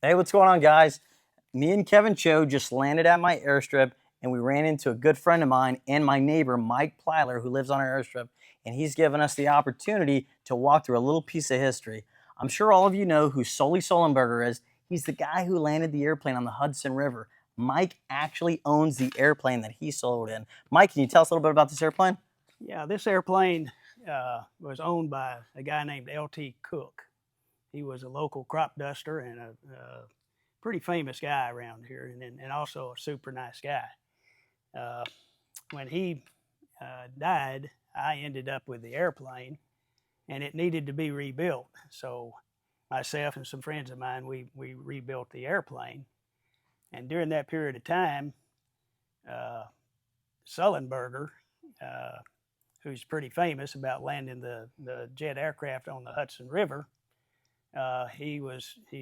Hey, what's going on, guys? Me and Kevin Cho just landed at my airstrip, and we ran into a good friend of mine and my neighbor, Mike Plyler, who lives on our airstrip, and he's given us the opportunity to walk through a little piece of history. I'm sure all of you know who Sully Sullenberger is. He's the guy who landed the airplane on the Hudson River. Mike actually owns the airplane that he sold in. Mike, can you tell us a little bit about this airplane? Yeah, this airplane was owned by a guy named L.T. Cook. He was a local crop duster and a pretty famous guy around here, and also a super nice guy. Uh, when he died, I ended up with the airplane, and it needed to be rebuilt. So myself and some friends of mine, we rebuilt the airplane. And during that period of time, uh, Sullenberger, uh, who's pretty famous about landing the jet aircraft on the Hudson River, he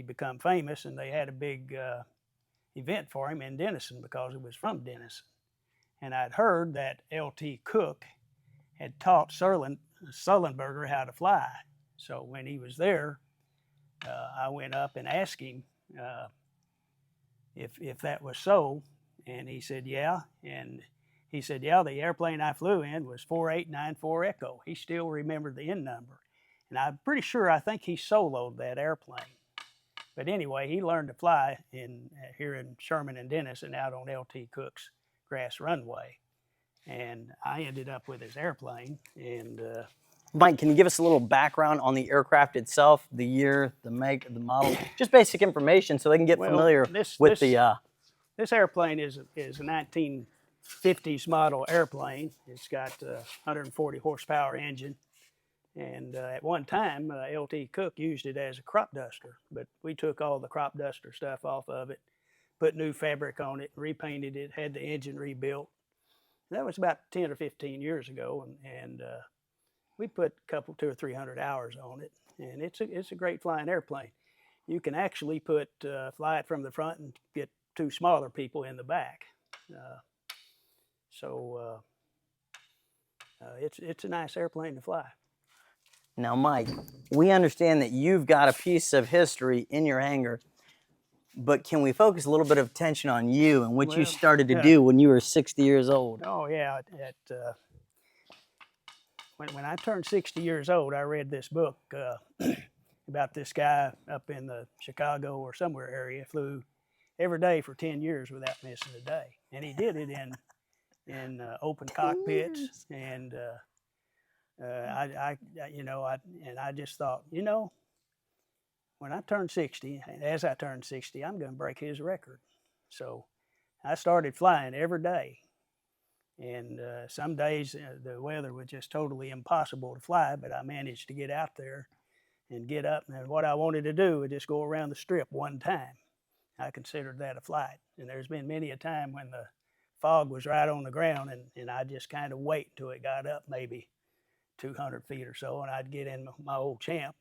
become famous, and they had a big event for him in Denison because he was from Denison. And I'd heard that L.T. Cook had taught Sullenberger how to fly. So when he was there, I went up and asked him if that was so, and he said yeah. And he said, yeah, the airplane I flew in was 4894 Echo. He still remembered the N number. And I'm pretty sure, I think he soloed that airplane. But anyway, he learned to fly here in Sherman and Denison out on L.T. Cook's grass runway. And I ended up with his airplane. And Mike, can you give us a little background on the aircraft itself, the year, the make, the model, just basic information so they can get familiar with the... This airplane is a 1950s model airplane. It's got a 140 horsepower engine. And at one time, L.T. Cook used it as a crop duster, but we took all the crop duster stuff off of it, put new fabric on it, repainted it, had the engine rebuilt. That was about 10 or 15 years ago, and we put a couple, 200 or 300 hours on it, and it's a great flying airplane. You can actually fly it from the front and get two smaller people in the back. It's a nice airplane to fly. Now, Mike, we understand that you've got a piece of history in your hangar, but can we focus a little bit of attention on you and what you started to do when you were 60 years old? Oh, yeah. When I turned 60 years old, I read this book about this guy up in the Chicago or somewhere area, flew every day for 10 years without missing a day. And he did it in open cockpits, and I just thought, when I turned 60, and as I turned 60, I'm going to break his record. So I started flying every day. And some days the weather was just totally impossible to fly, but I managed to get out there and get up. And what I wanted to do was just go around the strip one time. I considered that a flight. And there's been many a time when the fog was right on the ground, and I just kind of wait until it got up maybe 200 feet or so, and I'd get in my old champ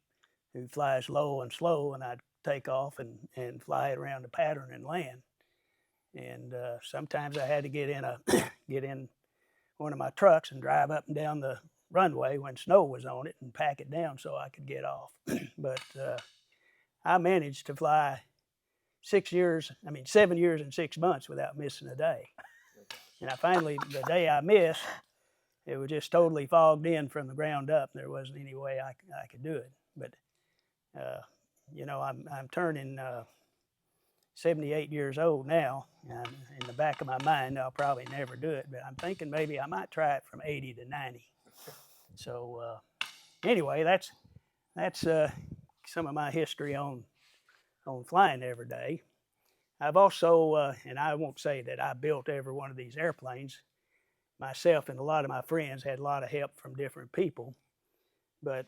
who flies low and slow, and I'd take off and fly it around the pattern and land. And sometimes I had to get in one of my trucks and drive up and down the runway when snow was on it and pack it down so I could get off. But I managed to fly 7 years and 6 months without missing a day. And the day I missed, it was just totally fogged in from the ground up. There wasn't any way I could do it. But, I'm turning 78 years old now. And in the back of my mind, I'll probably never do it. But I'm thinking maybe I might try it from 80 to 90. So anyway, that's some of my history on flying every day. I've also, and I won't say that I built every one of these airplanes. Myself and a lot of my friends had a lot of help from different people. But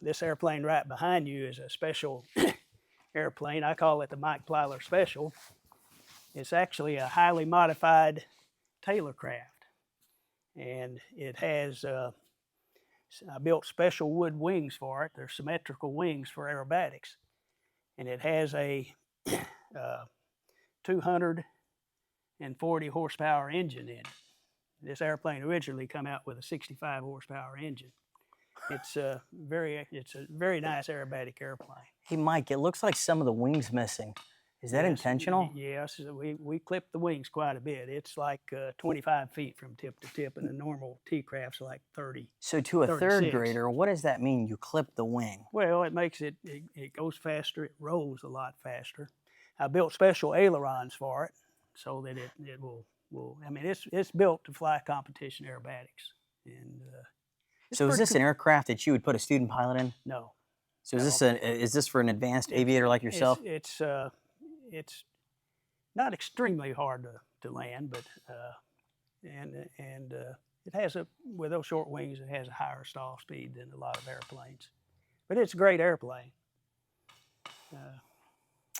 this airplane right behind you is a special airplane. I call it the Mike Plyler Special. It's actually a highly modified Taylorcraft. And it has, I built special wood wings for it. They're symmetrical wings for aerobatics. And it has a 240 horsepower engine in it. This airplane originally come out with a 65 horsepower engine. It's a very nice aerobatic airplane. Hey, Mike, it looks like some of the wings missing. Is that intentional? Yes, we clip the wings quite a bit. It's like 25 feet from tip to tip, and a normal T-craft's like 30. So to a 36. third grader, what does that mean? You clip the wing. Well, it makes it goes faster. It rolls a lot faster. I built special ailerons for it so that it will. I mean, it's built to fly competition aerobatics. And so is this an aircraft that you would put a student pilot in? No. So is this for an advanced aviator like yourself? It's not extremely hard to land, but it has with those short wings, it has a higher stall speed than a lot of airplanes. But it's a great airplane.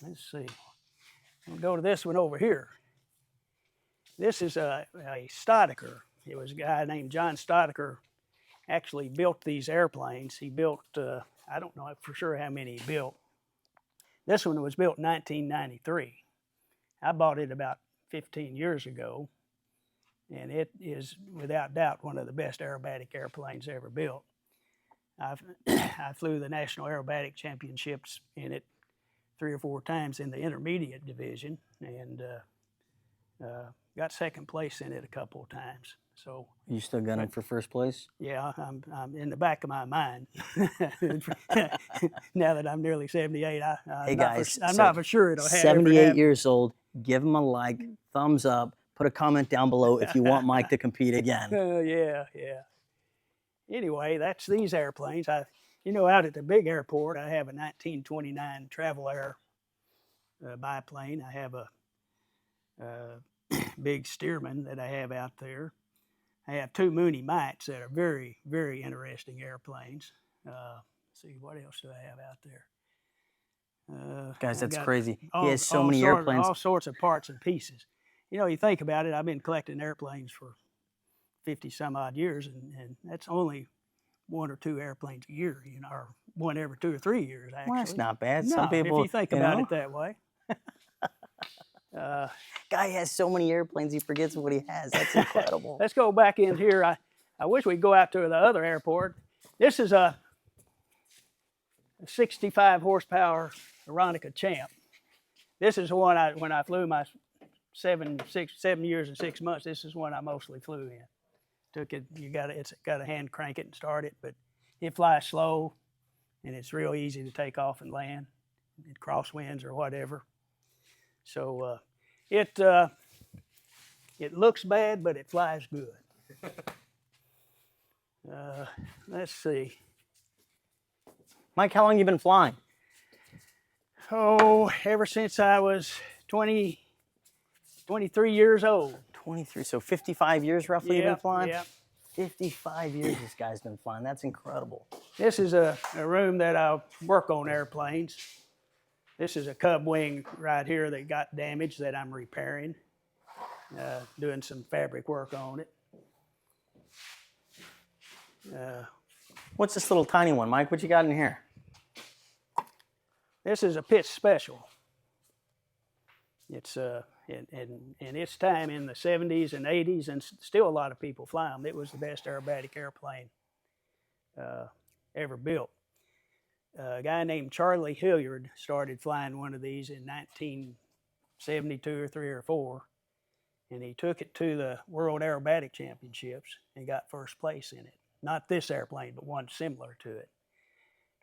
Let's see. We'll go to this one over here. This is a Stodiker. It was a guy named John Stodiker actually built these airplanes. He built, I don't know for sure how many he built. This one was built in 1993. I bought it about 15 years ago, and it is without doubt one of the best aerobatic airplanes ever built. I flew the National Aerobatic Championships in it 3 or 4 times in the intermediate division, and got second place in it a couple of times. So you still gunning for first place? Yeah, I'm in the back of my mind. Now that I'm nearly 78, I'm not for sure it'll have 78 years old. Give him a like, thumbs up, put a comment down below if you want Mike to compete again. Yeah. Anyway, that's these airplanes. Out at the big airport, I have a 1929 Travel Air biplane. I have a big Stearman that I have out there. I have 2 Mooney Mites that are very, very interesting airplanes. Let's see, what else do I have out there? Guys, that's crazy. He has so many airplanes. All sorts of parts and pieces. You think about it, I've been collecting airplanes for 50 some odd years, and that's only 1 or 2 airplanes a year, or one every 2 or 3 years, actually. Well, that's not bad. No, Some people, if you think about it that way. Guy has so many airplanes, he forgets what he has. That's incredible. Let's go back in here. I wish we'd go out to the other airport. This is a 65 horsepower Aerobatic Champ. This is the one when I flew my 7 years and 6 months. This is one I mostly flew in. It's got to hand crank it and start it, but it flies slow, and it's real easy to take off and land, in crosswinds or whatever. So it looks bad, but it flies good. Let's see. Mike, how long have you been flying? Oh, ever since I was 23 years old. 23, so 55 years roughly you've been flying? Yeah. 55 years this guy's been flying. That's incredible. This is a room that I work on airplanes. This is a Cub wing right here that got damaged that I'm repairing, doing some fabric work on it. What's this little tiny one, Mike? What you got in here? This is a Pitts Special. It's in its time in the 70s and 80s, and still a lot of people fly them. It was the best aerobatic airplane ever built. A guy named Charlie Hilliard started flying one of these in 1972 or 3 or 4, and he took it to the World Aerobatic Championships and got first place in it. Not this airplane, but one similar to it.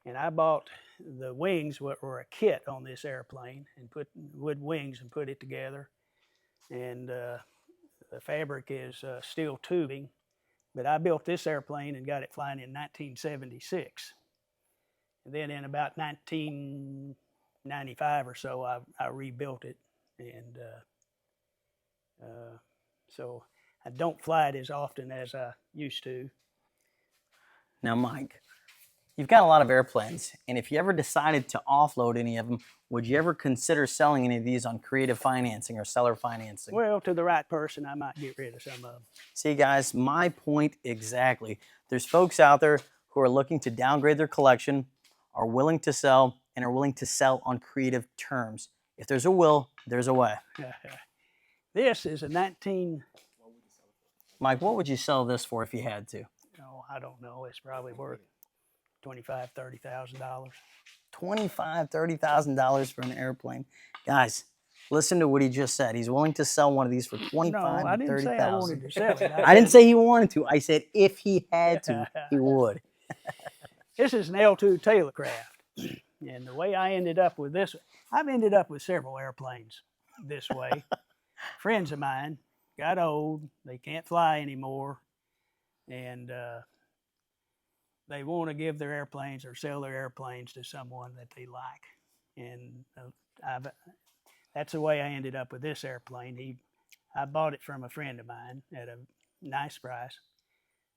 And I bought the wings, were a kit on this airplane, and put wood wings and put it together. And the fabric is steel tubing. But I built this airplane and got it flying in 1976. And then in about 1995 or so, I rebuilt it. And so I don't fly it as often as I used to. Now, Mike, you've got a lot of airplanes, and if you ever decided to offload any of them, would you ever consider selling any of these on creative financing or seller financing? Well, to the right person, I might get rid of some of them. See, guys, my point exactly. There's folks out there who are looking to downgrade their collection, are willing to sell, and are willing to sell on creative terms. If there's a will, there's a way. This is a 19... Mike, what would you sell this for if you had to? Oh, I don't know. It's probably worth $25,000, $30,000. $25,000, $30,000 for an airplane. Guys, listen to what he just said. He's willing to sell one of these for $25,000 No, I to didn't say I wanted $30,000. to sell it. I didn't say he wanted to. I said if he had to, he would. This is an L2 tailcraft. And the way I ended up with this, I've ended up with several airplanes this way. Friends of mine got old, they can't fly anymore, and they want to give their airplanes or sell their airplanes to someone that they like. And that's the way I ended up with this airplane. I bought it from a friend of mine at a nice price,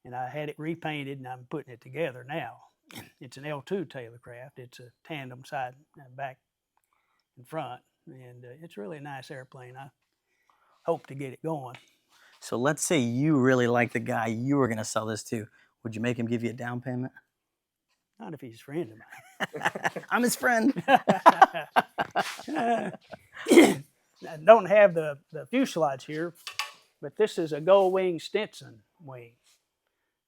and I had it repainted, and I'm putting it together now. It's an L2 tailcraft. It's a tandem side, back, and front, and it's really a nice airplane. I hope to get it going. So let's say you really like the guy you were going to sell this to. Would you make him give you a down payment? Not if he's a friend of mine. I'm his friend. I don't have the fuselage here, but this is a Gold Wing Stinson wing.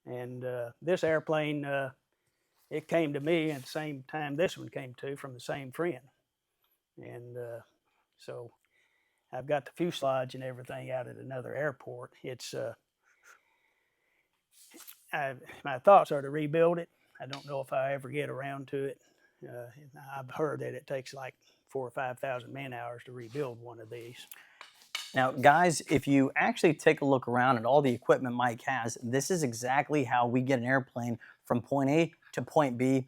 And this airplane, it came to me at the same time this one came to, from the same friend. And so I've got the fuselage and everything out at another airport. It's my thoughts are to rebuild it. I don't know if I ever get around to it. I've heard that it takes like 4,000 or 5,000 man-hours to rebuild one of these. Now, guys, if you actually take a look around at all the equipment Mike has, this is exactly how we get an airplane from point A to point B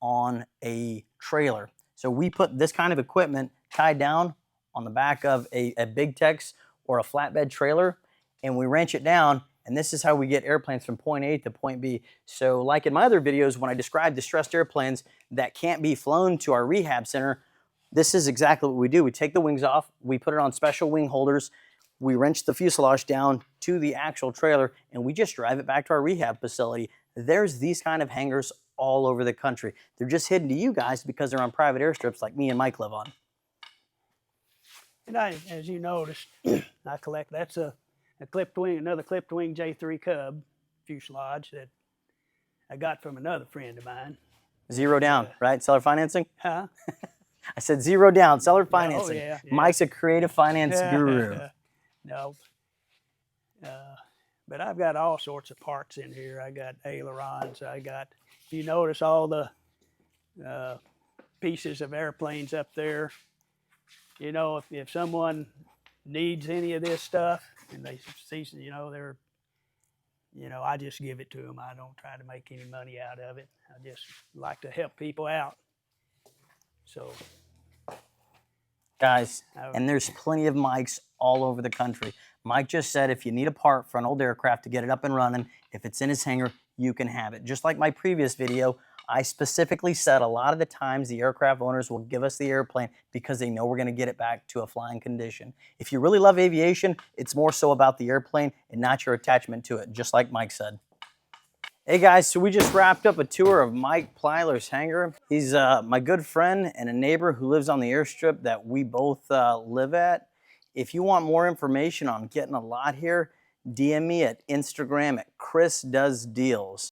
on a trailer. So we put this kind of equipment tied down on the back of a Big Tex or a flatbed trailer, and we wrench it down, and this is how we get airplanes from point A to point B. So like in my other videos, when I describe distressed airplanes that can't be flown to our rehab center, this is exactly what we do. We take the wings off, we put it on special wing holders, we wrench the fuselage down to the actual trailer, and we just drive it back to our rehab facility. There's these kind of hangars all over the country. They're just hidden to you guys because they're on private airstrips like me and Mike live on. And as you noticed, I collect, that's a clipped wing, another clipped wing J3 Cub fuselage that I got from another friend of mine. Zero down, right? Seller financing? Huh? I said zero down, seller financing. Oh, yeah. Mike's a creative finance guru. No. But I've got all sorts of parts in here. I got ailerons. I got, if you notice all the pieces of airplanes up there, you know, if someone needs any of this stuff and they see, you know, they're, you know, I just give it to them. I don't try to make any money out of it. I just like to help people out. So, guys, and there's plenty of Mikes all over the country. Mike just said if you need a part for an old aircraft to get it up and running, if it's in his hangar, you can have it. Just like my previous video, I specifically said a lot of the times the aircraft owners will give us the airplane because they know we're going to get it back to a flying condition. If you really love aviation, it's more so about the airplane and not your attachment to it, just like Mike said. Hey guys, so we just wrapped up a tour of Mike Plyler's hangar. He's my good friend and a neighbor who lives on the airstrip that we both live at. If you want more information on getting a lot here, DM me at Instagram at Chris Does Deals.